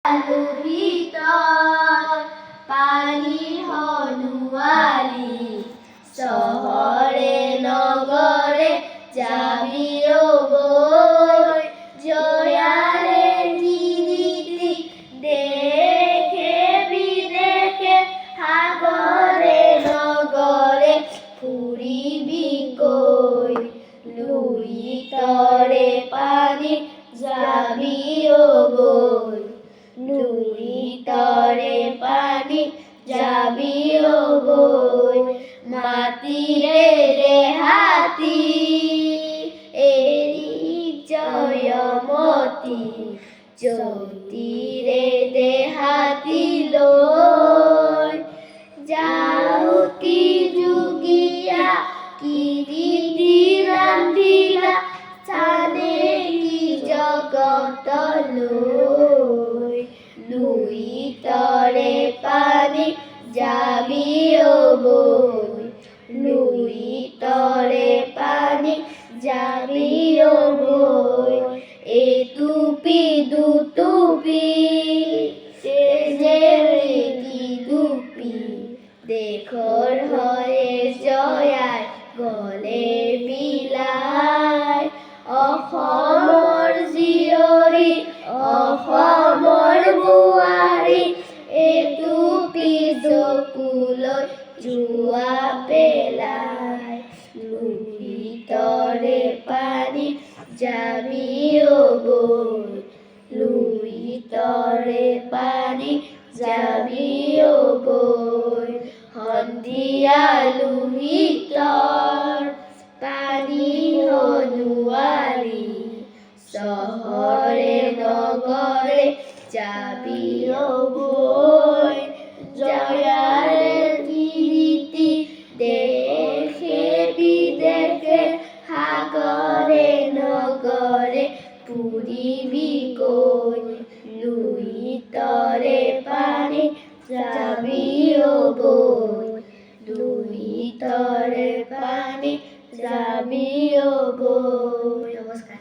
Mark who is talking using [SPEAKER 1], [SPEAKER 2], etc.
[SPEAKER 1] আলোর ভিতর পানির হনুয়ালি শহরে নগরে যাবি ও বই জয়ারে গিরিতি দেখে বিদেখে সাগরে নগরে ফুরিবি কই লুই তরে পানি যাবি ও বই লুই তরে পানি যাবি ও বই মাতিরে রে হাতি এরি জয়মতি জ্যোতিরে দেহাতি লই যাউতি যুগিয়া কিরিতি রান্ধিলা সানে কি জগত লই লুই তরে পানি যাবি ও বই লুই তরে পানি যাবি ও বই এ টুপি দু টুপি কি দুপি দেখর হয়ে জয়ার গলে বিলায় অসমৰ জীয়ৰী অসমৰ বোৱাৰী এটুপি চকুলৈ জোৱা পেলাই লুই তৰে পানী যাবি ও বই লুই তৰে পানী যাবি ও বই সন্ধিয়া লুই তৰ পানী হনুয়ালি শহরে নগরে যাবি ও বই জয়ারে গিরিতি দেখে বিদেখে সাগরে নগরে ফুরিবি কই লুই তরে পানি যাবি ও বই লুই তরে পানি যাবি ও বই নমস্কার